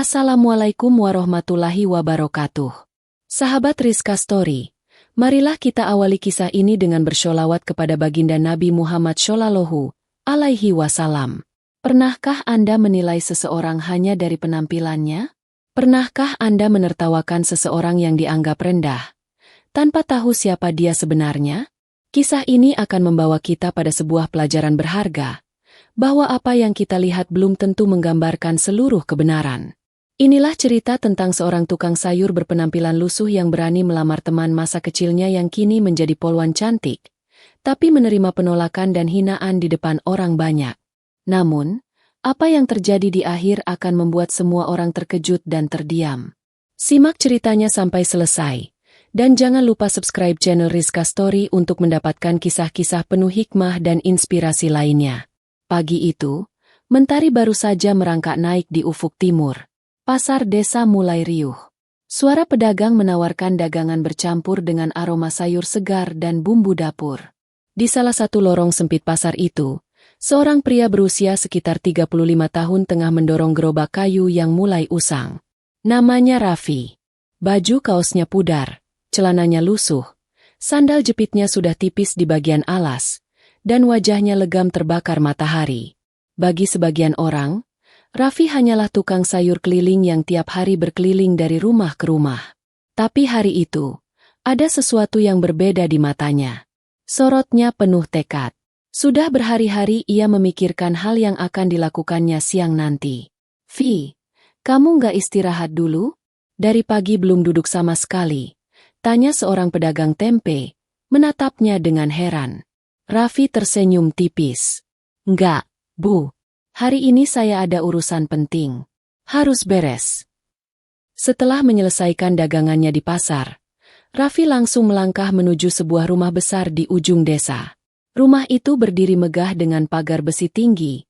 Assalamualaikum warahmatullahi wabarakatuh. Sahabat Rizka Story, marilah kita awali kisah ini dengan bersholawat kepada baginda Nabi Muhammad Shallallahu Alaihi Wasallam. Pernahkah Anda menilai seseorang hanya dari penampilannya? Pernahkah Anda menertawakan seseorang yang dianggap rendah, tanpa tahu siapa dia sebenarnya? Kisah ini akan membawa kita pada sebuah pelajaran berharga, bahwa apa yang kita lihat belum tentu menggambarkan seluruh kebenaran. Inilah cerita tentang seorang tukang sayur berpenampilan lusuh yang berani melamar teman masa kecilnya yang kini menjadi polwan cantik, tapi menerima penolakan dan hinaan di depan orang banyak. Namun, apa yang terjadi di akhir akan membuat semua orang terkejut dan terdiam. Simak ceritanya sampai selesai, dan jangan lupa subscribe channel Rizka Story untuk mendapatkan kisah-kisah penuh hikmah dan inspirasi lainnya. Pagi itu, mentari baru saja merangkak naik di ufuk timur. Pasar desa mulai riuh. Suara pedagang menawarkan dagangan bercampur dengan aroma sayur segar dan bumbu dapur. Di salah satu lorong sempit pasar itu, seorang pria berusia sekitar 35 tahun tengah mendorong gerobak kayu yang mulai usang. Namanya Raffi. Baju kaosnya pudar, celananya lusuh, sandal jepitnya sudah tipis di bagian alas, dan wajahnya legam terbakar matahari. Bagi sebagian orang, Raffi hanyalah tukang sayur keliling yang tiap hari berkeliling dari rumah ke rumah. Tapi hari itu, ada sesuatu yang berbeda di matanya. Sorotnya penuh tekad. Sudah berhari-hari ia memikirkan hal yang akan dilakukannya siang nanti. "Vi, kamu nggak istirahat dulu? Dari pagi belum duduk sama sekali," tanya seorang pedagang tempe, menatapnya dengan heran. Raffi tersenyum tipis. "Nggak, Bu. Hari ini saya ada urusan penting. Harus beres." Setelah menyelesaikan dagangannya di pasar, Raffi langsung melangkah menuju sebuah rumah besar di ujung desa. Rumah itu berdiri megah dengan pagar besi tinggi,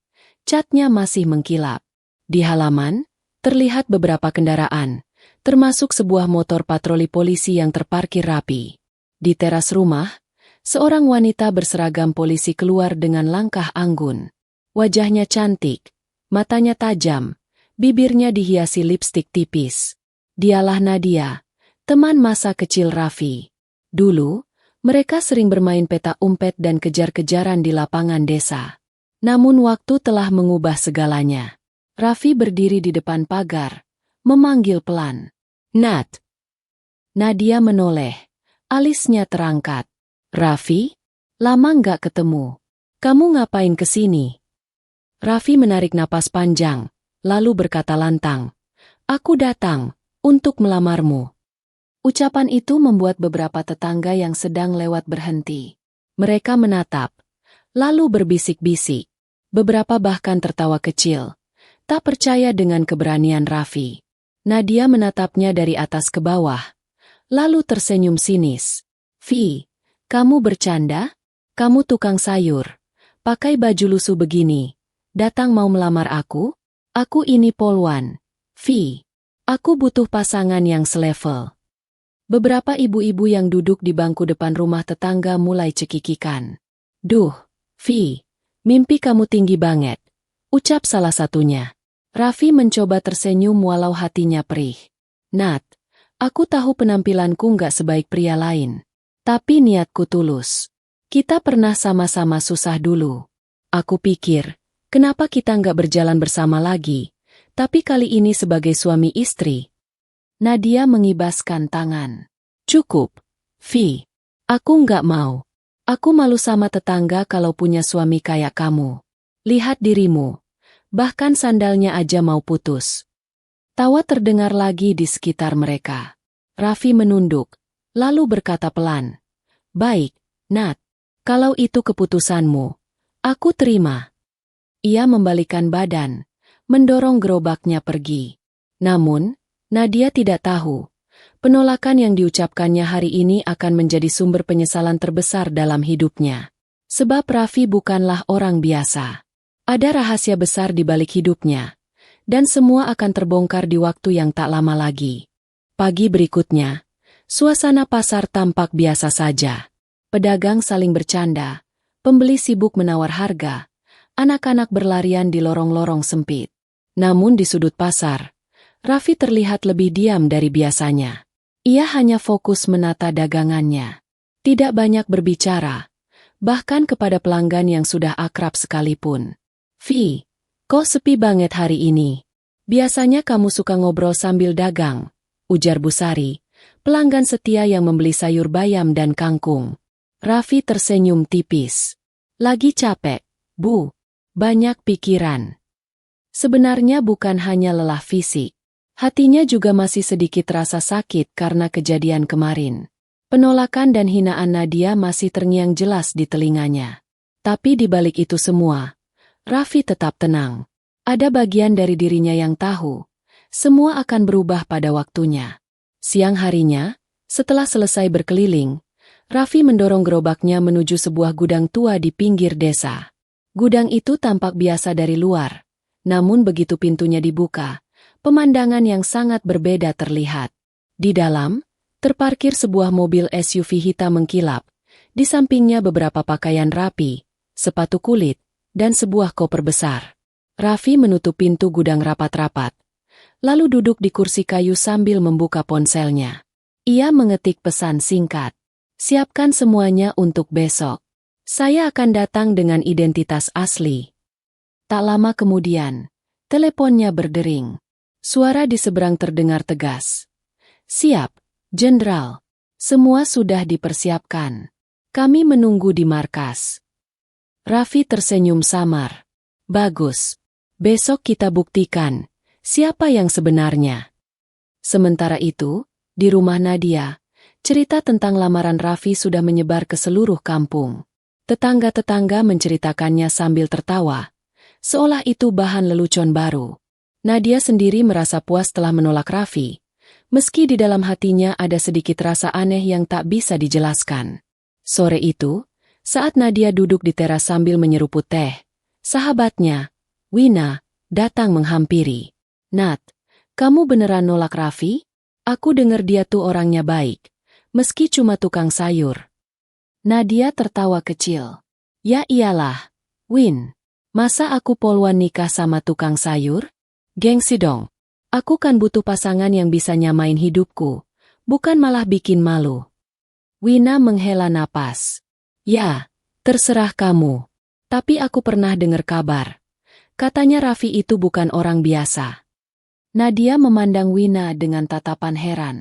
catnya masih mengkilap. Di halaman, terlihat beberapa kendaraan, termasuk sebuah motor patroli polisi yang terparkir rapi. Di teras rumah, seorang wanita berseragam polisi keluar dengan langkah anggun. Wajahnya cantik, matanya tajam, bibirnya dihiasi lipstik tipis. Dialah Nadia, teman masa kecil Raffi. Dulu, mereka sering bermain petak umpet dan kejar-kejaran di lapangan desa. Namun waktu telah mengubah segalanya. Raffi berdiri di depan pagar, memanggil pelan. "Nat." Nadia menoleh, alisnya terangkat. "Raffi, lama nggak ketemu. Kamu ngapain kesini?" Raffi menarik napas panjang, lalu berkata lantang, "Aku datang untuk melamarmu." Ucapan itu membuat beberapa tetangga yang sedang lewat berhenti. Mereka menatap, lalu berbisik-bisik. Beberapa bahkan tertawa kecil, tak percaya dengan keberanian Raffi. Nadia menatapnya dari atas ke bawah, lalu tersenyum sinis. "Vi, kamu bercanda? Kamu tukang sayur, pakai baju lusuh begini. Datang mau melamar aku? Aku ini polwan. Vi, aku butuh pasangan yang selevel." Beberapa ibu-ibu yang duduk di bangku depan rumah tetangga mulai cekikikan. "Duh, Vi, mimpi kamu tinggi banget," ucap salah satunya. Raffi mencoba tersenyum walau hatinya perih. "Nat, aku tahu penampilanku nggak sebaik pria lain. Tapi niatku tulus. Kita pernah sama-sama susah dulu. Aku pikir, kenapa kita nggak berjalan bersama lagi, tapi kali ini sebagai suami istri." Nadia mengibaskan tangan. "Cukup, Vi. Aku nggak mau. Aku malu sama tetangga kalau punya suami kayak kamu. Lihat dirimu. Bahkan sandalnya aja mau putus." Tawa terdengar lagi di sekitar mereka. Raffi menunduk, lalu berkata pelan, "Baik, Nat. Kalau itu keputusanmu, aku terima." Ia membalikkan badan, mendorong gerobaknya pergi. Namun, Nadia tidak tahu, penolakan yang diucapkannya hari ini akan menjadi sumber penyesalan terbesar dalam hidupnya. Sebab Raffi bukanlah orang biasa. Ada rahasia besar di balik hidupnya, dan semua akan terbongkar di waktu yang tak lama lagi. Pagi berikutnya, suasana pasar tampak biasa saja. Pedagang saling bercanda, pembeli sibuk menawar harga, anak-anak berlarian di lorong-lorong sempit. Namun di sudut pasar, Raffi terlihat lebih diam dari biasanya. Ia hanya fokus menata dagangannya. Tidak banyak berbicara, bahkan kepada pelanggan yang sudah akrab sekalipun. "Vi, kok sepi banget hari ini? Biasanya kamu suka ngobrol sambil dagang," ujar Bu Sari, pelanggan setia yang membeli sayur bayam dan kangkung. Raffi tersenyum tipis. "Lagi capek, Bu. Banyak pikiran." Sebenarnya bukan hanya lelah fisik. Hatinya juga masih sedikit rasa sakit karena kejadian kemarin. Penolakan dan hinaan Nadia masih terngiang jelas di telinganya. Tapi di balik itu semua, Raffi tetap tenang. Ada bagian dari dirinya yang tahu, semua akan berubah pada waktunya. Siang harinya, setelah selesai berkeliling, Raffi mendorong gerobaknya menuju sebuah gudang tua di pinggir desa. Gudang itu tampak biasa dari luar, namun begitu pintunya dibuka, pemandangan yang sangat berbeda terlihat. Di dalam, terparkir sebuah mobil SUV hitam mengkilap, di sampingnya beberapa pakaian rapi, sepatu kulit, dan sebuah koper besar. Raffi menutup pintu gudang rapat-rapat, lalu duduk di kursi kayu sambil membuka ponselnya. Ia mengetik pesan singkat. "Siapkan semuanya untuk besok. Saya akan datang dengan identitas asli." Tak lama kemudian, teleponnya berdering. Suara di seberang terdengar tegas. "Siap, Jenderal. Semua sudah dipersiapkan. Kami menunggu di markas." Raffi tersenyum samar. "Bagus. Besok kita buktikan siapa yang sebenarnya." Sementara itu, di rumah Nadia, cerita tentang lamaran Raffi sudah menyebar ke seluruh kampung. Tetangga-tetangga menceritakannya sambil tertawa, seolah itu bahan lelucon baru. Nadia sendiri merasa puas telah menolak Raffi, meski di dalam hatinya ada sedikit rasa aneh yang tak bisa dijelaskan. Sore itu, saat Nadia duduk di teras sambil menyeruput teh, sahabatnya, Wina, datang menghampiri. "Nat, kamu beneran nolak Raffi? Aku dengar dia tuh orangnya baik, meski cuma tukang sayur." Nadia tertawa kecil. "Ya iyalah, Win. Masa aku poluan nikah sama tukang sayur? Gengsi dong. Aku kan butuh pasangan yang bisa nyamain hidupku, bukan malah bikin malu." Wina menghela napas. "Ya, terserah kamu. Tapi aku pernah dengar kabar. Katanya Raffi itu bukan orang biasa." Nadia memandang Wina dengan tatapan heran.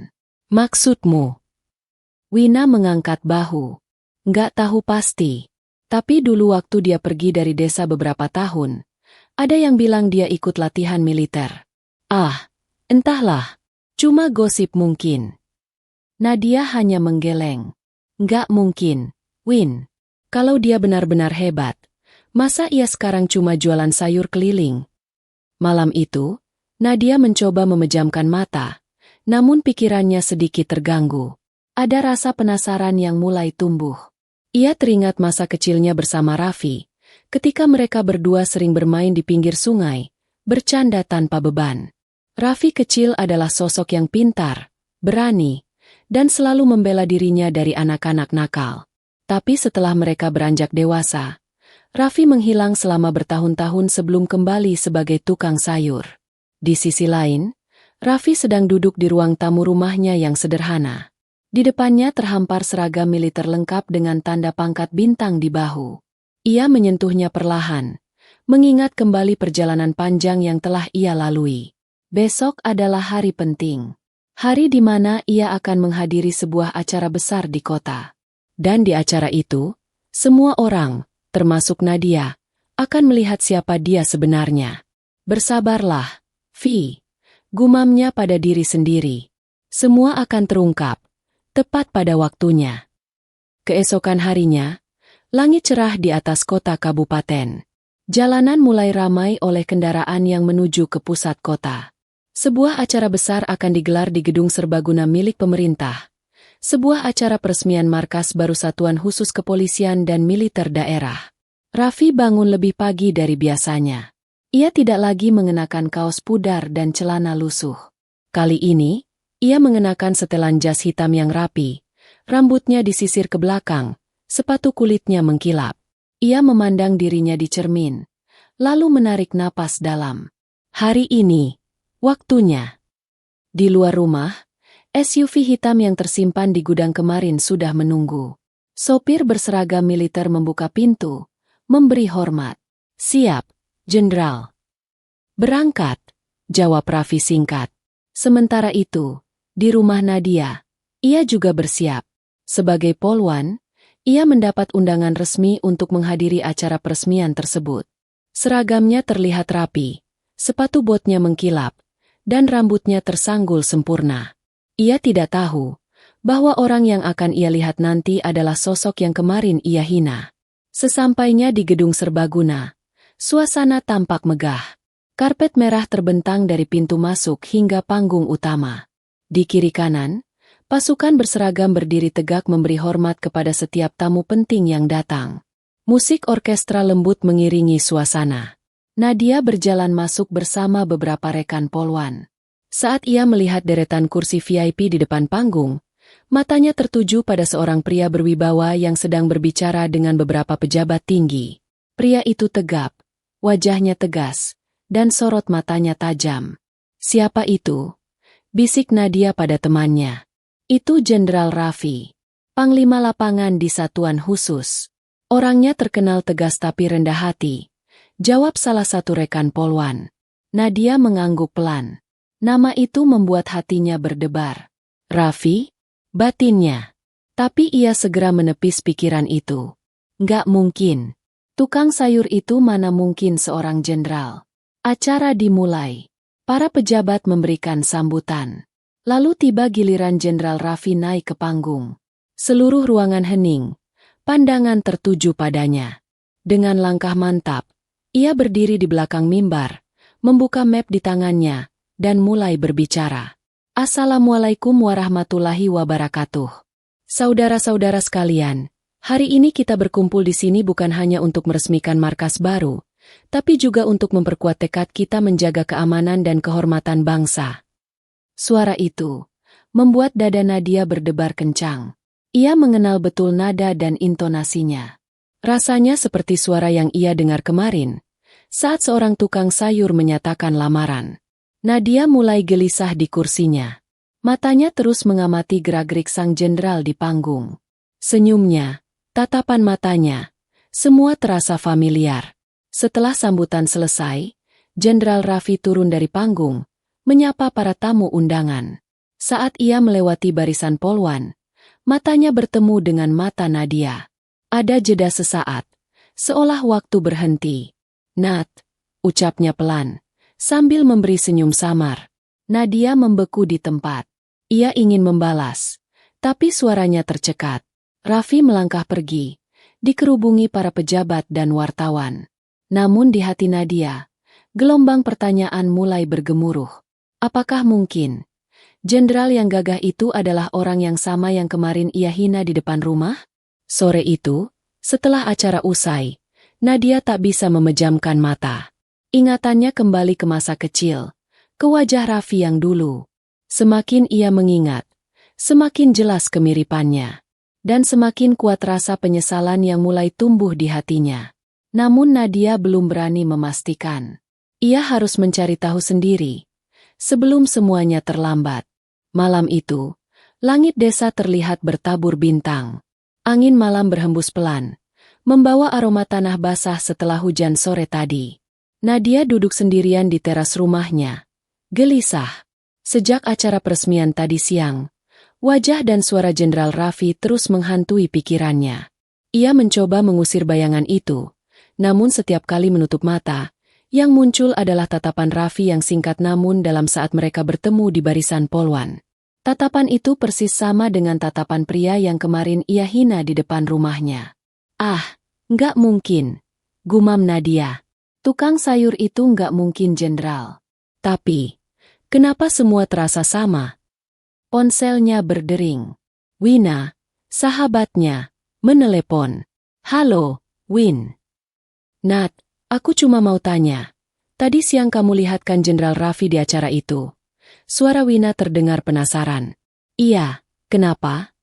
"Maksudmu?" Wina mengangkat bahu. "Nggak tahu pasti. Tapi dulu waktu dia pergi dari desa beberapa tahun, ada yang bilang dia ikut latihan militer." "Ah, entahlah. Cuma gosip mungkin." Nadia hanya menggeleng. "Nggak mungkin, Win. Kalau dia benar-benar hebat, masa ia sekarang cuma jualan sayur keliling?" Malam itu, Nadia mencoba memejamkan mata, namun pikirannya sedikit terganggu. Ada rasa penasaran yang mulai tumbuh. Ia teringat masa kecilnya bersama Raffi, ketika mereka berdua sering bermain di pinggir sungai, bercanda tanpa beban. Raffi kecil adalah sosok yang pintar, berani, dan selalu membela dirinya dari anak-anak nakal. Tapi setelah mereka beranjak dewasa, Raffi menghilang selama bertahun-tahun sebelum kembali sebagai tukang sayur. Di sisi lain, Raffi sedang duduk di ruang tamu rumahnya yang sederhana. Di depannya terhampar seragam militer lengkap dengan tanda pangkat bintang di bahu. Ia menyentuhnya perlahan, mengingat kembali perjalanan panjang yang telah ia lalui. Besok adalah hari penting. Hari di mana ia akan menghadiri sebuah acara besar di kota. Dan di acara itu, semua orang, termasuk Nadia, akan melihat siapa dia sebenarnya. "Bersabarlah, Vi," gumamnya pada diri sendiri. "Semua akan terungkap, tepat pada waktunya." Keesokan harinya, langit cerah di atas kota kabupaten. Jalanan mulai ramai oleh kendaraan yang menuju ke pusat kota. Sebuah acara besar akan digelar di gedung serbaguna milik pemerintah. Sebuah acara peresmian markas baru satuan khusus kepolisian dan militer daerah. Raffi bangun lebih pagi dari biasanya. Ia tidak lagi mengenakan kaos pudar dan celana lusuh. Kali ini, ia mengenakan setelan jas hitam yang rapi, rambutnya disisir ke belakang, sepatu kulitnya mengkilap. Ia memandang dirinya di cermin, lalu menarik napas dalam. Hari ini, waktunya. Di luar rumah, SUV hitam yang tersimpan di gudang kemarin sudah menunggu. Sopir berseragam militer membuka pintu, memberi hormat. "Siap, Jenderal." "Berangkat," jawab Raffi singkat. Sementara itu, di rumah Nadia, ia juga bersiap. Sebagai polwan, ia mendapat undangan resmi untuk menghadiri acara peresmian tersebut. Seragamnya terlihat rapi, sepatu botnya mengkilap, dan rambutnya tersanggul sempurna. Ia tidak tahu bahwa orang yang akan ia lihat nanti adalah sosok yang kemarin ia hina. Sesampainya di gedung serbaguna, suasana tampak megah. Karpet merah terbentang dari pintu masuk hingga panggung utama. Di kiri kanan, pasukan berseragam berdiri tegak memberi hormat kepada setiap tamu penting yang datang. Musik orkestra lembut mengiringi suasana. Nadia berjalan masuk bersama beberapa rekan polwan. Saat ia melihat deretan kursi VIP di depan panggung, matanya tertuju pada seorang pria berwibawa yang sedang berbicara dengan beberapa pejabat tinggi. Pria itu tegap, wajahnya tegas, dan sorot matanya tajam. "Siapa itu?" bisik Nadia pada temannya. "Itu Jenderal Raffi, Panglima Lapangan di Satuan Khusus." "Orangnya terkenal tegas tapi rendah hati," jawab salah satu rekan polwan. Nadia mengangguk pelan. Nama itu membuat hatinya berdebar. "Raffi?" batinnya. Tapi ia segera menepis pikiran itu. Nggak mungkin. Tukang sayur itu mana mungkin seorang jenderal. Acara dimulai. Para pejabat memberikan sambutan. Lalu tiba giliran Jenderal Raffi naik ke panggung. Seluruh ruangan hening. Pandangan tertuju padanya. Dengan langkah mantap, ia berdiri di belakang mimbar, membuka map di tangannya, dan mulai berbicara. "Assalamualaikum warahmatullahi wabarakatuh. Saudara-saudara sekalian, hari ini kita berkumpul di sini bukan hanya untuk meresmikan markas baru, tapi juga untuk memperkuat tekad kita menjaga keamanan dan kehormatan bangsa." Suara itu membuat dada Nadia berdebar kencang. Ia mengenal betul nada dan intonasinya. Rasanya seperti suara yang ia dengar kemarin, saat seorang tukang sayur menyatakan lamaran. Nadia mulai gelisah di kursinya. Matanya terus mengamati gerak-gerik sang jenderal di panggung. Senyumnya, tatapan matanya, semua terasa familiar. Setelah sambutan selesai, Jenderal Raffi turun dari panggung, menyapa para tamu undangan. Saat ia melewati barisan polwan, matanya bertemu dengan mata Nadia. Ada jeda sesaat, seolah waktu berhenti. "Nat," ucapnya pelan, sambil memberi senyum samar. Nadia membeku di tempat. Ia ingin membalas, tapi suaranya tercekat. Raffi melangkah pergi, dikerubungi para pejabat dan wartawan. Namun di hati Nadia, gelombang pertanyaan mulai bergemuruh. Apakah mungkin jenderal yang gagah itu adalah orang yang sama yang kemarin ia hina di depan rumah? Sore itu, setelah acara usai, Nadia tak bisa memejamkan mata. Ingatannya kembali ke masa kecil, ke wajah Raffi yang dulu. Semakin ia mengingat, semakin jelas kemiripannya, dan semakin kuat rasa penyesalan yang mulai tumbuh di hatinya. Namun Nadia belum berani memastikan. Ia harus mencari tahu sendiri, sebelum semuanya terlambat. Malam itu, langit desa terlihat bertabur bintang. Angin malam berhembus pelan, membawa aroma tanah basah setelah hujan sore tadi. Nadia duduk sendirian di teras rumahnya, gelisah. Sejak acara peresmian tadi siang, wajah dan suara Jenderal Raffi terus menghantui pikirannya. Ia mencoba mengusir bayangan itu, namun setiap kali menutup mata, yang muncul adalah tatapan Raffi yang singkat namun dalam saat mereka bertemu di barisan polwan. Tatapan itu persis sama dengan tatapan pria yang kemarin ia hina di depan rumahnya. "Ah, nggak mungkin," gumam Nadia. "Tukang sayur itu nggak mungkin jenderal." Tapi, kenapa semua terasa sama? Ponselnya berdering. Wina, sahabatnya, menelepon. "Halo, Win." "Nat, aku cuma mau tanya. Tadi siang kamu lihat kan Jenderal Raffi di acara itu?" Suara Wina terdengar penasaran. "Iya, kenapa?"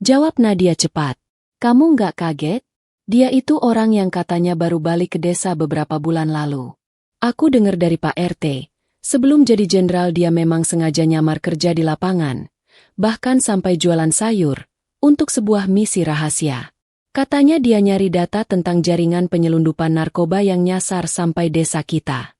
jawab Nadia cepat. "Kamu nggak kaget? Dia itu orang yang katanya baru balik ke desa beberapa bulan lalu. Aku dengar dari Pak RT, Sebelum jadi jenderal dia memang sengaja nyamar kerja di lapangan, bahkan sampai jualan sayur, untuk sebuah misi rahasia. Katanya dia nyari data tentang jaringan penyelundupan narkoba yang nyasar sampai desa kita.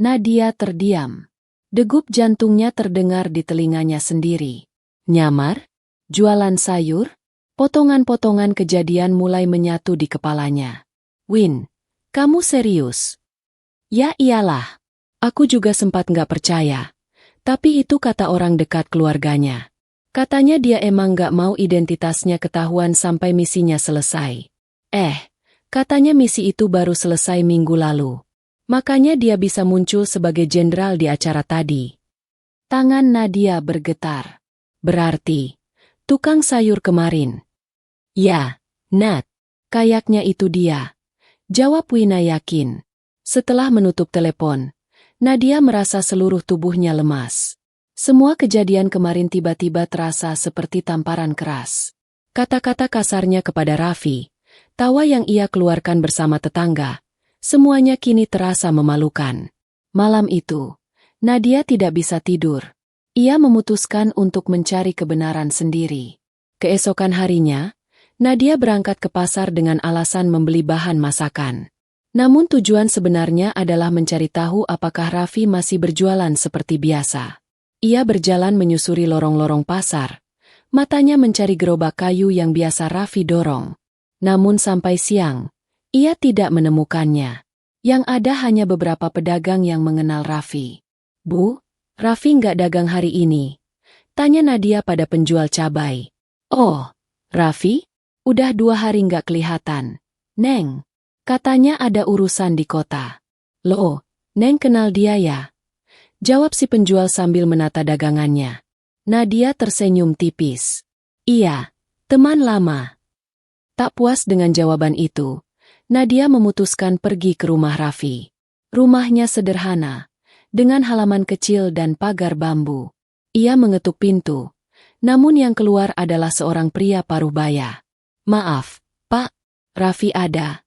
Nadia terdiam. Degup jantungnya terdengar di telinganya sendiri. Nyamar? Jualan sayur? Potongan-potongan kejadian mulai menyatu di kepalanya. Win, kamu serius? Ya iyalah. Aku juga sempat nggak percaya. Tapi itu kata orang dekat keluarganya. Katanya dia emang nggak mau identitasnya ketahuan sampai misinya selesai. Katanya misi itu baru selesai minggu lalu. Makanya dia bisa muncul sebagai jenderal di acara tadi. Tangan Nadia bergetar. Berarti, tukang sayur kemarin. Ya, Nat. Kayaknya itu dia. Jawab Wina yakin. Setelah menutup telepon, Nadia merasa seluruh tubuhnya lemas. Semua kejadian kemarin tiba-tiba terasa seperti tamparan keras. Kata-kata kasarnya kepada Raffi, tawa yang ia keluarkan bersama tetangga, semuanya kini terasa memalukan. Malam itu, Nadia tidak bisa tidur. Ia memutuskan untuk mencari kebenaran sendiri. Keesokan harinya, Nadia berangkat ke pasar dengan alasan membeli bahan masakan. Namun tujuan sebenarnya adalah mencari tahu apakah Raffi masih berjualan seperti biasa. Ia berjalan menyusuri lorong-lorong pasar, matanya mencari gerobak kayu yang biasa Raffi dorong. Namun sampai siang, ia tidak menemukannya. Yang ada hanya beberapa pedagang yang mengenal Raffi. Bu, Raffi nggak dagang hari ini? Tanya Nadia pada penjual cabai. Oh, Raffi? Udah 2 hari nggak kelihatan. Neng. Katanya ada urusan di kota. Loh, Neng kenal dia ya? Jawab si penjual sambil menata dagangannya. Nadia tersenyum tipis. Iya, teman lama. Tak puas dengan jawaban itu, Nadia memutuskan pergi ke rumah Raffi. Rumahnya sederhana, dengan halaman kecil dan pagar bambu. Ia mengetuk pintu, namun yang keluar adalah seorang pria paruh baya. Maaf, Pak, Raffi ada?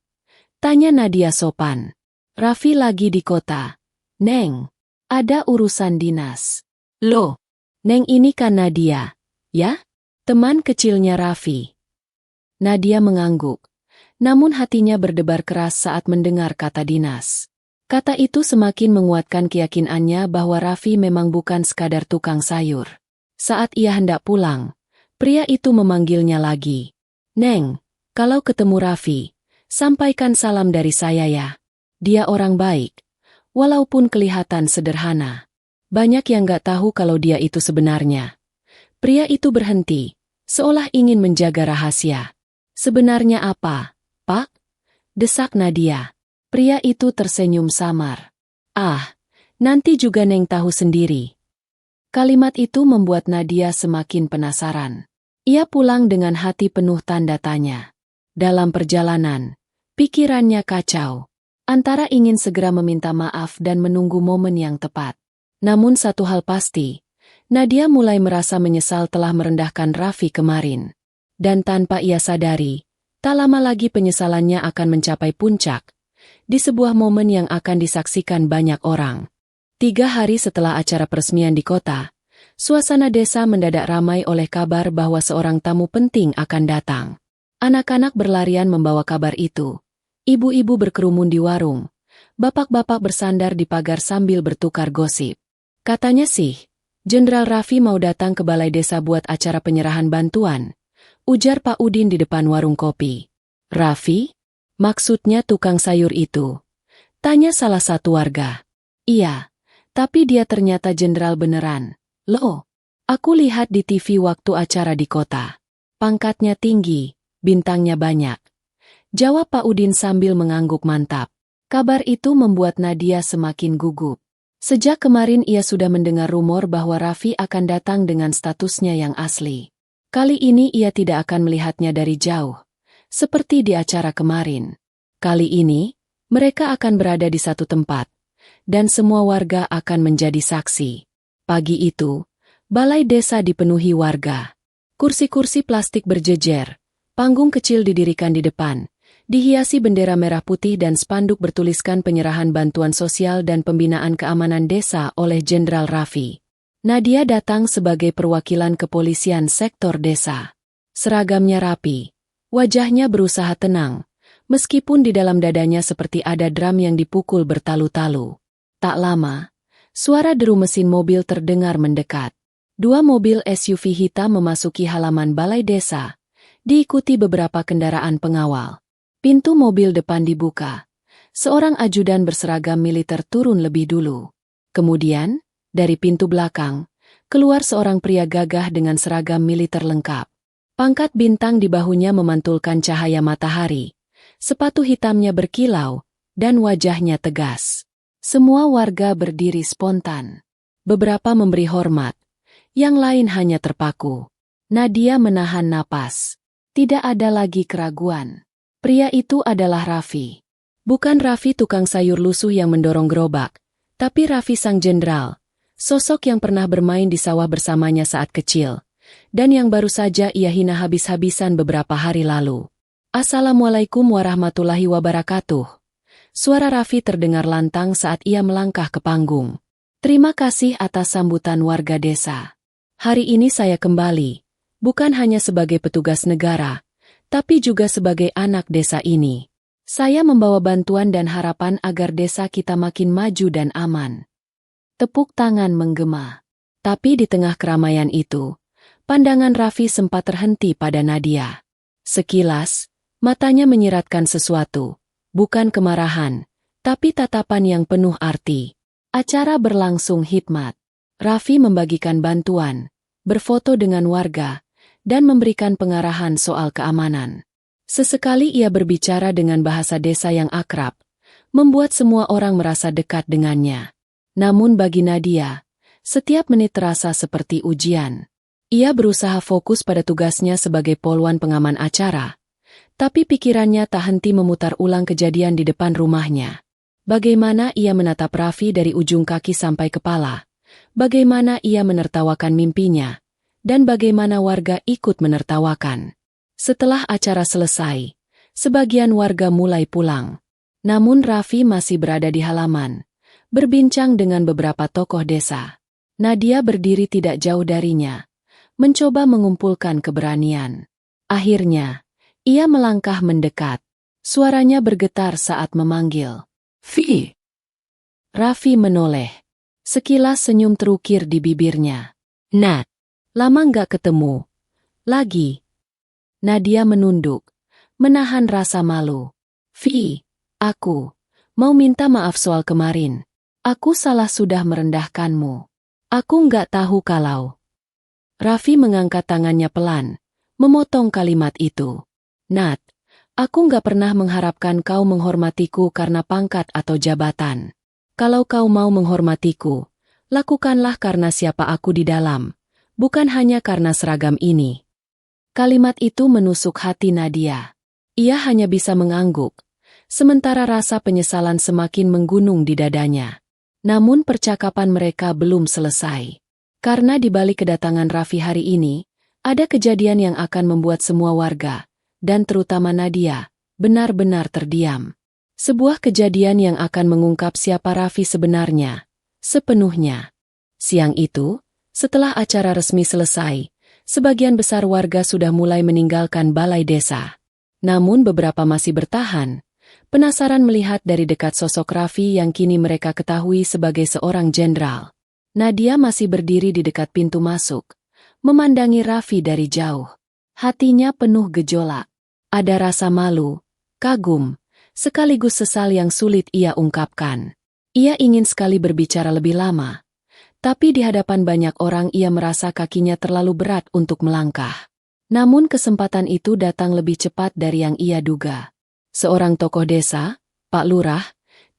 Tanya Nadia sopan. Raffi lagi di kota. Neng, ada urusan dinas. Loh, Neng ini kan Nadia, ya? Teman kecilnya Raffi. Nadia mengangguk, namun hatinya berdebar keras saat mendengar kata dinas. Kata itu semakin menguatkan keyakinannya bahwa Raffi memang bukan sekadar tukang sayur. Saat ia hendak pulang, pria itu memanggilnya lagi. Neng, kalau ketemu Raffi, sampaikan salam dari saya ya. Dia orang baik, walaupun kelihatan sederhana. Banyak yang gak tahu kalau dia itu sebenarnya. Pria itu berhenti, seolah ingin menjaga rahasia. Sebenarnya apa, Pak? Desak Nadia. Pria itu tersenyum samar. Ah, nanti juga Neng tahu sendiri. Kalimat itu membuat Nadia semakin penasaran. Ia pulang dengan hati penuh tanda tanya. Dalam perjalanan, pikirannya kacau, antara ingin segera meminta maaf dan menunggu momen yang tepat. Namun satu hal pasti, Nadia mulai merasa menyesal telah merendahkan Raffi kemarin. Dan tanpa ia sadari, tak lama lagi penyesalannya akan mencapai puncak, di sebuah momen yang akan disaksikan banyak orang. 3 hari setelah acara peresmian di kota, suasana desa mendadak ramai oleh kabar bahwa seorang tamu penting akan datang. Anak-anak berlarian membawa kabar itu. Ibu-ibu berkerumun di warung. Bapak-bapak bersandar di pagar sambil bertukar gosip. Katanya sih, Jenderal Raffi mau datang ke balai desa buat acara penyerahan bantuan. Ujar Pak Udin di depan warung kopi. Raffi? Maksudnya tukang sayur itu? Tanya salah satu warga. Iya, tapi dia ternyata jenderal beneran. Loh, aku lihat di TV waktu acara di kota. Pangkatnya tinggi. Bintangnya banyak. Jawab Pak Udin sambil mengangguk mantap. Kabar itu membuat Nadia semakin gugup. Sejak kemarin ia sudah mendengar rumor bahwa Raffi akan datang dengan statusnya yang asli. Kali ini ia tidak akan melihatnya dari jauh, seperti di acara kemarin. Kali ini, mereka akan berada di satu tempat, dan semua warga akan menjadi saksi. Pagi itu, balai desa dipenuhi warga. Kursi-kursi plastik berjejer. Panggung kecil didirikan di depan, dihiasi bendera merah putih dan spanduk bertuliskan penyerahan bantuan sosial dan pembinaan keamanan desa oleh Jenderal Raffi. Nadia datang sebagai perwakilan kepolisian sektor desa. Seragamnya rapi. Wajahnya berusaha tenang, meskipun di dalam dadanya seperti ada drum yang dipukul bertalu-talu. Tak lama, suara deru mesin mobil terdengar mendekat. 2 mobil SUV hitam memasuki halaman balai desa, diikuti beberapa kendaraan pengawal. Pintu mobil depan dibuka. Seorang ajudan berseragam militer turun lebih dulu. Kemudian, dari pintu belakang, keluar seorang pria gagah dengan seragam militer lengkap. Pangkat bintang di bahunya memantulkan cahaya matahari. Sepatu hitamnya berkilau, dan wajahnya tegas. Semua warga berdiri spontan. Beberapa memberi hormat, yang lain hanya terpaku. Nadia menahan napas. Tidak ada lagi keraguan. Pria itu adalah Raffi. Bukan Raffi tukang sayur lusuh yang mendorong gerobak, tapi Raffi sang jenderal, sosok yang pernah bermain di sawah bersamanya saat kecil, dan yang baru saja ia hina habis-habisan beberapa hari lalu. Assalamualaikum warahmatullahi wabarakatuh. Suara Raffi terdengar lantang saat ia melangkah ke panggung. Terima kasih atas sambutan warga desa. Hari ini saya kembali, bukan hanya sebagai petugas negara, tapi juga sebagai anak desa ini. Saya membawa bantuan dan harapan agar desa kita makin maju dan aman. Tepuk tangan menggema. Tapi di tengah keramaian itu, pandangan Raffi sempat terhenti pada Nadia. Sekilas, matanya menyiratkan sesuatu, bukan kemarahan, tapi tatapan yang penuh arti. Acara berlangsung hikmat. Raffi membagikan bantuan, berfoto dengan warga, dan memberikan pengarahan soal keamanan. Sesekali ia berbicara dengan bahasa desa yang akrab, membuat semua orang merasa dekat dengannya. Namun bagi Nadia, setiap menit terasa seperti ujian. Ia berusaha fokus pada tugasnya sebagai polwan pengaman acara, tapi pikirannya tak henti memutar ulang kejadian di depan rumahnya. Bagaimana ia menatap Raffi dari ujung kaki sampai kepala, bagaimana ia menertawakan mimpinya, dan bagaimana warga ikut menertawakan. Setelah acara selesai, sebagian warga mulai pulang. Namun Raffi masih berada di halaman, berbincang dengan beberapa tokoh desa. Nadia berdiri tidak jauh darinya, mencoba mengumpulkan keberanian. Akhirnya, ia melangkah mendekat. Suaranya bergetar saat memanggil. "Vi!" Raffi menoleh. Sekilas senyum terukir di bibirnya. "Nat, lama nggak ketemu. Lagi." Nadia menunduk, menahan rasa malu. "Vi, aku mau minta maaf soal kemarin. Aku salah sudah merendahkanmu. Aku nggak tahu kalau..." Raffi mengangkat tangannya pelan, memotong kalimat itu. "Nat, aku nggak pernah mengharapkan kau menghormatiku karena pangkat atau jabatan. Kalau kau mau menghormatiku, lakukanlah karena siapa aku di dalam, bukan hanya karena seragam ini." Kalimat itu menusuk hati Nadia. Ia hanya bisa mengangguk, sementara rasa penyesalan semakin menggunung di dadanya. Namun percakapan mereka belum selesai. Karena di balik kedatangan Raffi hari ini, ada kejadian yang akan membuat semua warga, dan terutama Nadia, benar-benar terdiam. Sebuah kejadian yang akan mengungkap siapa Raffi sebenarnya, sepenuhnya. Siang itu, setelah acara resmi selesai, sebagian besar warga sudah mulai meninggalkan balai desa. Namun beberapa masih bertahan, penasaran melihat dari dekat sosok Raffi yang kini mereka ketahui sebagai seorang jenderal. Nadia masih berdiri di dekat pintu masuk, memandangi Raffi dari jauh. Hatinya penuh gejolak. Ada rasa malu, kagum, sekaligus sesal yang sulit ia ungkapkan. Ia ingin sekali berbicara lebih lama, tapi di hadapan banyak orang ia merasa kakinya terlalu berat untuk melangkah. Namun kesempatan itu datang lebih cepat dari yang ia duga. Seorang tokoh desa, Pak Lurah,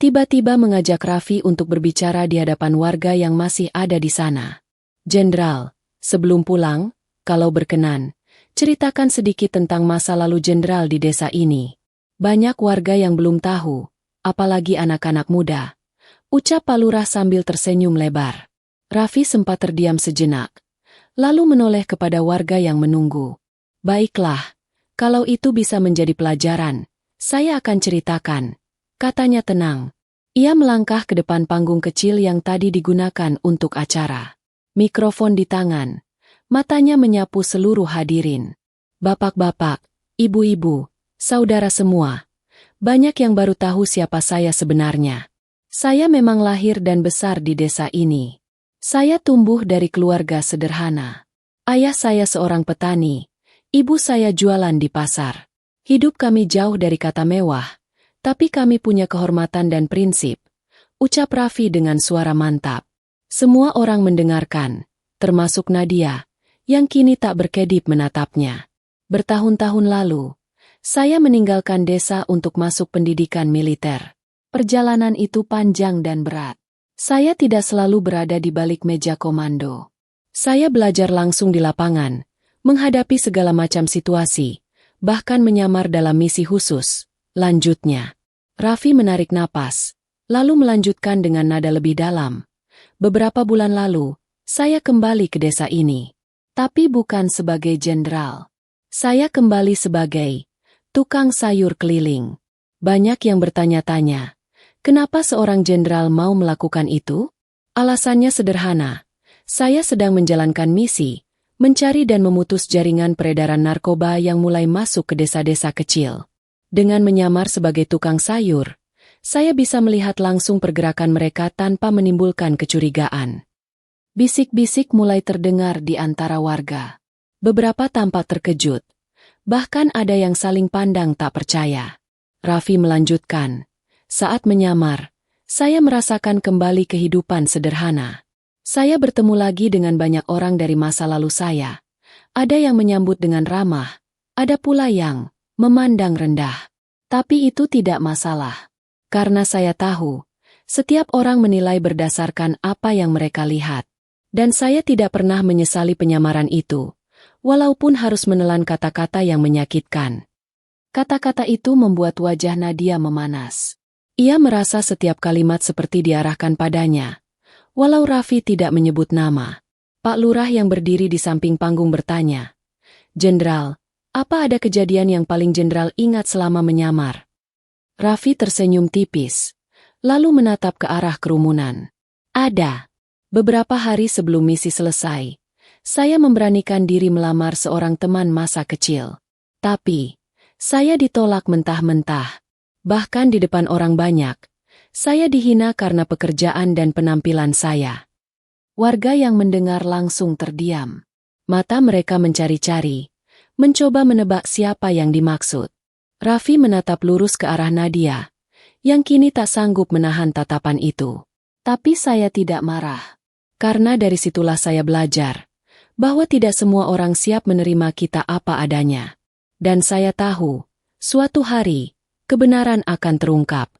tiba-tiba mengajak Raffi untuk berbicara di hadapan warga yang masih ada di sana. "Jenderal, sebelum pulang, kalau berkenan, ceritakan sedikit tentang masa lalu jenderal di desa ini. Banyak warga yang belum tahu, apalagi anak-anak muda," ucap Pak Lurah sambil tersenyum lebar. Raffi sempat terdiam sejenak, lalu menoleh kepada warga yang menunggu. "Baiklah, kalau itu bisa menjadi pelajaran, Saya akan ceritakan, katanya tenang. Ia melangkah ke depan panggung kecil yang tadi digunakan untuk acara. Mikrofon di tangan, matanya menyapu seluruh hadirin. Bapak-bapak, ibu-ibu, saudara semua, banyak yang baru tahu siapa saya sebenarnya. Saya memang lahir dan besar di desa ini. Saya tumbuh dari keluarga sederhana. Ayah saya seorang petani, ibu saya jualan di pasar. Hidup kami jauh dari kata mewah, tapi kami punya kehormatan dan prinsip, ucap Raffi dengan suara mantap. Semua orang mendengarkan, termasuk Nadia, yang kini tak berkedip menatapnya. Bertahun-tahun lalu, saya meninggalkan desa untuk masuk pendidikan militer. Perjalanan itu panjang dan berat. Saya tidak selalu berada di balik meja komando. Saya belajar langsung di lapangan, menghadapi segala macam situasi, bahkan menyamar dalam misi khusus. Lanjutnya, Raffi menarik napas, lalu melanjutkan dengan nada lebih dalam. Beberapa bulan lalu, saya kembali ke desa ini. Tapi bukan sebagai jenderal. Saya kembali sebagai tukang sayur keliling. Banyak yang bertanya-tanya, kenapa seorang jenderal mau melakukan itu? Alasannya sederhana. Saya sedang menjalankan misi, mencari dan memutus jaringan peredaran narkoba yang mulai masuk ke desa-desa kecil. Dengan menyamar sebagai tukang sayur, saya bisa melihat langsung pergerakan mereka tanpa menimbulkan kecurigaan. Bisik-bisik mulai terdengar di antara warga. Beberapa tampak terkejut. Bahkan ada yang saling pandang tak percaya. Raffi melanjutkan, saat menyamar, saya merasakan kembali kehidupan sederhana. Saya bertemu lagi dengan banyak orang dari masa lalu saya. Ada yang menyambut dengan ramah, ada pula yang memandang rendah. Tapi itu tidak masalah. Karena saya tahu, setiap orang menilai berdasarkan apa yang mereka lihat. Dan saya tidak pernah menyesali penyamaran itu, walaupun harus menelan kata-kata yang menyakitkan. Kata-kata itu membuat wajah Nadia memanas. Ia merasa setiap kalimat seperti diarahkan padanya. Walau Raffi tidak menyebut nama, Pak Lurah yang berdiri di samping panggung bertanya, "Jenderal, apa ada kejadian yang paling jenderal ingat selama menyamar?" Raffi tersenyum tipis, lalu menatap ke arah kerumunan. "Ada. Beberapa hari sebelum misi selesai, saya memberanikan diri melamar seorang teman masa kecil. Tapi, saya ditolak mentah-mentah. Bahkan di depan orang banyak, saya dihina karena pekerjaan dan penampilan saya." Warga yang mendengar langsung terdiam. Mata mereka mencari-cari, mencoba menebak siapa yang dimaksud. Raffi menatap lurus ke arah Nadia, yang kini tak sanggup menahan tatapan itu. Tapi saya tidak marah. Karena dari situlah saya belajar, bahwa tidak semua orang siap menerima kita apa adanya. Dan saya tahu, suatu hari, kebenaran akan terungkap.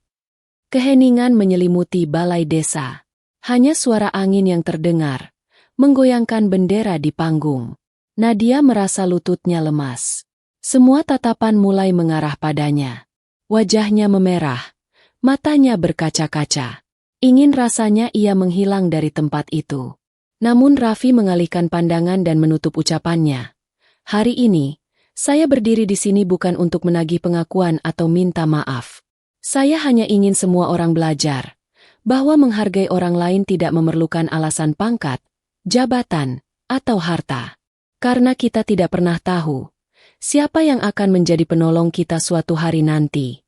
Keheningan menyelimuti balai desa. Hanya suara angin yang terdengar, menggoyangkan bendera di panggung. Nadia merasa lututnya lemas. Semua tatapan mulai mengarah padanya. Wajahnya memerah, matanya berkaca-kaca. Ingin rasanya ia menghilang dari tempat itu. Namun Raffi mengalihkan pandangan dan menutup ucapannya. "Hari ini, saya berdiri di sini bukan untuk menagih pengakuan atau minta maaf. Saya hanya ingin semua orang belajar bahwa menghargai orang lain tidak memerlukan alasan pangkat, jabatan, atau harta. Karena kita tidak pernah tahu siapa yang akan menjadi penolong kita suatu hari nanti."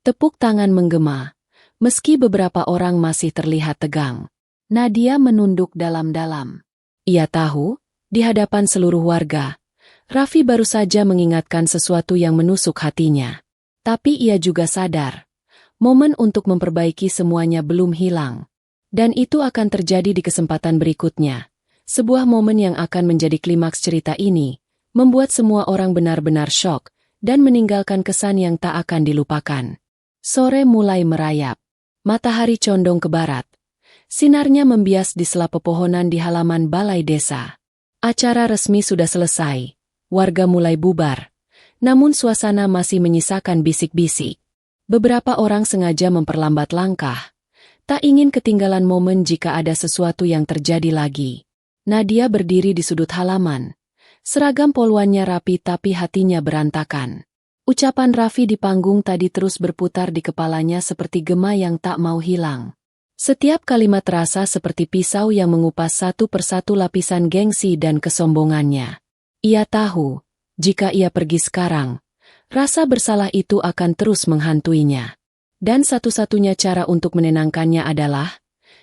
Tepuk tangan menggema. Meski beberapa orang masih terlihat tegang, Nadia menunduk dalam-dalam. Ia tahu, di hadapan seluruh warga, Raffi baru saja mengingatkan sesuatu yang menusuk hatinya. Tapi ia juga sadar, momen untuk memperbaiki semuanya belum hilang. Dan itu akan terjadi di kesempatan berikutnya. Sebuah momen yang akan menjadi klimaks cerita ini, membuat semua orang benar-benar syok, dan meninggalkan kesan yang tak akan dilupakan. Sore mulai merayap. Matahari condong ke barat. Sinarnya membias di sela pepohonan di halaman balai desa. Acara resmi sudah selesai. Warga mulai bubar. Namun suasana masih menyisakan bisik-bisik. Beberapa orang sengaja memperlambat langkah. Tak ingin ketinggalan momen jika ada sesuatu yang terjadi lagi. Nadia berdiri di sudut halaman. Seragam poluannya rapi tapi hatinya berantakan. Ucapan Raffi di panggung tadi terus berputar di kepalanya seperti gema yang tak mau hilang. Setiap kalimat terasa seperti pisau yang mengupas satu persatu lapisan gengsi dan kesombongannya. Ia tahu, jika ia pergi sekarang, rasa bersalah itu akan terus menghantuinya. Dan satu-satunya cara untuk menenangkannya adalah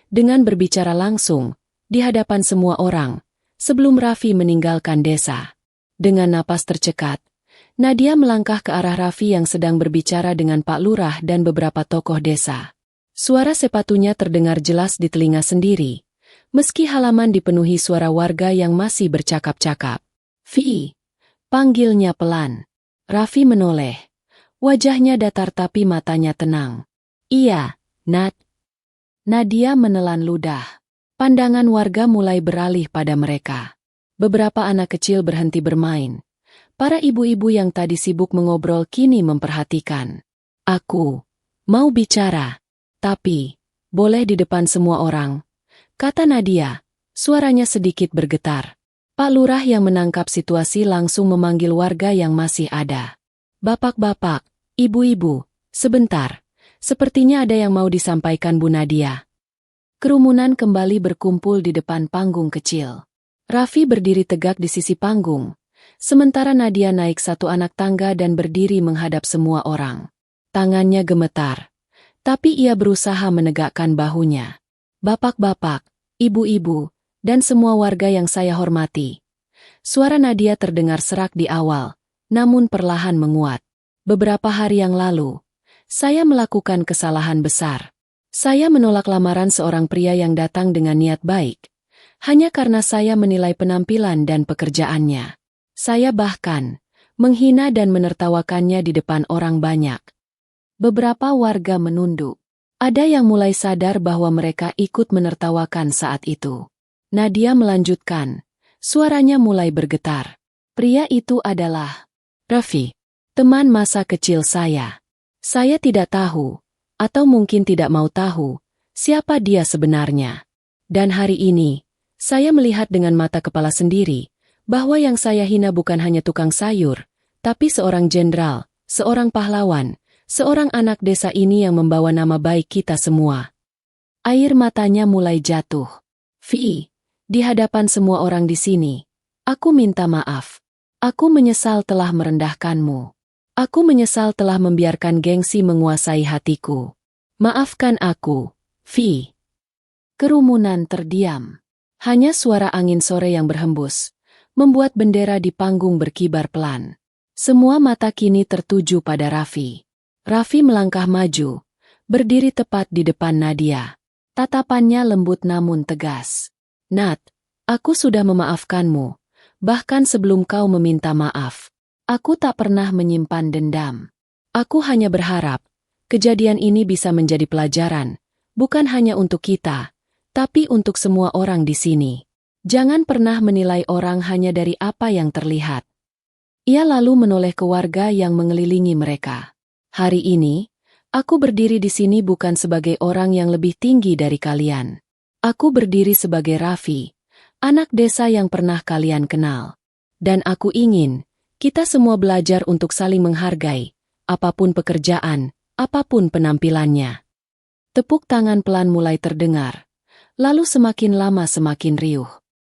dengan berbicara langsung, di hadapan semua orang, sebelum Raffi meninggalkan desa. Dengan napas tercekat, Nadia melangkah ke arah Raffi yang sedang berbicara dengan Pak Lurah dan beberapa tokoh desa. Suara sepatunya terdengar jelas di telinga sendiri, meski halaman dipenuhi suara warga yang masih bercakap-cakap. "Vi," panggilnya pelan. Raffi menoleh. Wajahnya datar tapi matanya tenang. "Iya, Nat." Nadia menelan ludah. Pandangan warga mulai beralih pada mereka. Beberapa anak kecil berhenti bermain. Para ibu-ibu yang tadi sibuk mengobrol kini memperhatikan. "Aku mau bicara, tapi boleh di depan semua orang?" kata Nadia. Suaranya sedikit bergetar. Pak Lurah yang menangkap situasi langsung memanggil warga yang masih ada. "Bapak-bapak, ibu-ibu, sebentar. Sepertinya ada yang mau disampaikan Bu Nadia." Kerumunan kembali berkumpul di depan panggung kecil. Raffi berdiri tegak di sisi panggung. Sementara Nadia naik satu anak tangga dan berdiri menghadap semua orang. Tangannya gemetar, tapi ia berusaha menegakkan bahunya. "Bapak-bapak, ibu-ibu, dan semua warga yang saya hormati." Suara Nadia terdengar serak di awal, namun perlahan menguat. "Beberapa hari yang lalu, saya melakukan kesalahan besar. Saya menolak lamaran seorang pria yang datang dengan niat baik, hanya karena saya menilai penampilan dan pekerjaannya. Saya bahkan menghina dan menertawakannya di depan orang banyak." Beberapa warga menunduk. Ada yang mulai sadar bahwa mereka ikut menertawakan saat itu. Nadia melanjutkan. Suaranya mulai bergetar. "Pria itu adalah Raffi, teman masa kecil saya. Saya tidak tahu, atau mungkin tidak mau tahu, siapa dia sebenarnya. Dan hari ini, saya melihat dengan mata kepala sendiri, bahwa yang saya hina bukan hanya tukang sayur, tapi seorang jenderal, seorang pahlawan, seorang anak desa ini yang membawa nama baik kita semua." Air matanya mulai jatuh. "Vi, di hadapan semua orang di sini, aku minta maaf. Aku menyesal telah merendahkanmu. Aku menyesal telah membiarkan gengsi menguasai hatiku. Maafkan aku, Vi." Kerumunan terdiam. Hanya suara angin sore yang berhembus membuat bendera di panggung berkibar pelan. Semua mata kini tertuju pada Raffi. Raffi melangkah maju, berdiri tepat di depan Nadia. Tatapannya lembut namun tegas. "Nat, aku sudah memaafkanmu, bahkan sebelum kau meminta maaf. Aku tak pernah menyimpan dendam. Aku hanya berharap kejadian ini bisa menjadi pelajaran, bukan hanya untuk kita, tapi untuk semua orang di sini. Jangan pernah menilai orang hanya dari apa yang terlihat." Ia lalu menoleh ke warga yang mengelilingi mereka. "Hari ini, aku berdiri di sini bukan sebagai orang yang lebih tinggi dari kalian. Aku berdiri sebagai Raffi, anak desa yang pernah kalian kenal. Dan aku ingin kita semua belajar untuk saling menghargai, apapun pekerjaan, apapun penampilannya." Tepuk tangan pelan mulai terdengar, lalu semakin lama semakin riuh.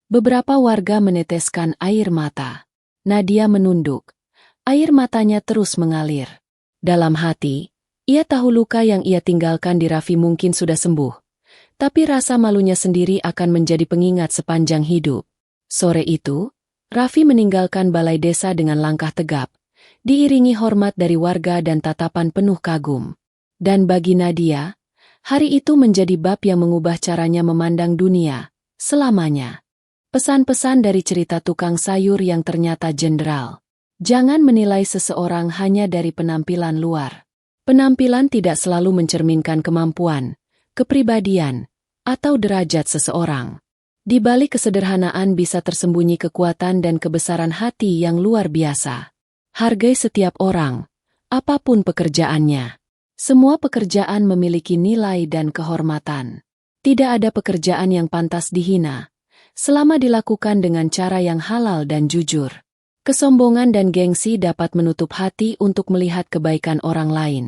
Beberapa warga meneteskan air mata. Nadia menunduk. Air matanya terus mengalir. Dalam hati, ia tahu luka yang ia tinggalkan di Raffi mungkin sudah sembuh. Tapi rasa malunya sendiri akan menjadi pengingat sepanjang hidup. Sore itu, Raffi meninggalkan balai desa dengan langkah tegap, diiringi hormat dari warga dan tatapan penuh kagum. Dan bagi Nadia, hari itu menjadi bab yang mengubah caranya memandang dunia, selamanya. Pesan-pesan dari cerita tukang sayur yang ternyata jenderal. Jangan menilai seseorang hanya dari penampilan luar. Penampilan tidak selalu mencerminkan kemampuan, kepribadian, atau derajat seseorang. Di balik kesederhanaan bisa tersembunyi kekuatan dan kebesaran hati yang luar biasa. Hargai setiap orang, apapun pekerjaannya. Semua pekerjaan memiliki nilai dan kehormatan. Tidak ada pekerjaan yang pantas dihina, selama dilakukan dengan cara yang halal dan jujur. Kesombongan dan gengsi dapat menutup hati untuk melihat kebaikan orang lain.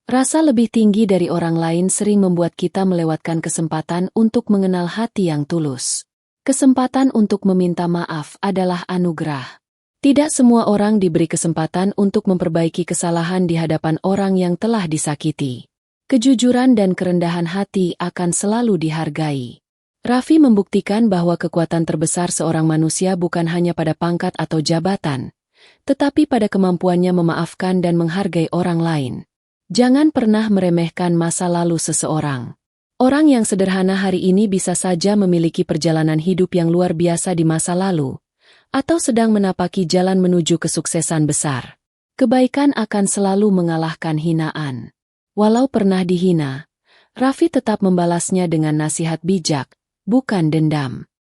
Rasa lebih tinggi dari orang lain sering membuat kita melewatkan kesempatan untuk mengenal hati yang tulus. Kesempatan untuk meminta maaf adalah anugerah. Tidak semua orang diberi kesempatan untuk memperbaiki kesalahan di hadapan orang yang telah disakiti. Kejujuran dan kerendahan hati akan selalu dihargai. Raffi membuktikan bahwa kekuatan terbesar seorang manusia bukan hanya pada pangkat atau jabatan, tetapi pada kemampuannya memaafkan dan menghargai orang lain. Jangan pernah meremehkan masa lalu seseorang. Orang yang sederhana hari ini bisa saja memiliki perjalanan hidup yang luar biasa di masa lalu, atau sedang menapaki jalan menuju kesuksesan besar. Kebaikan akan selalu mengalahkan hinaan. Walau pernah dihina, Raffi tetap membalasnya dengan nasihat bijak, bukan dendam.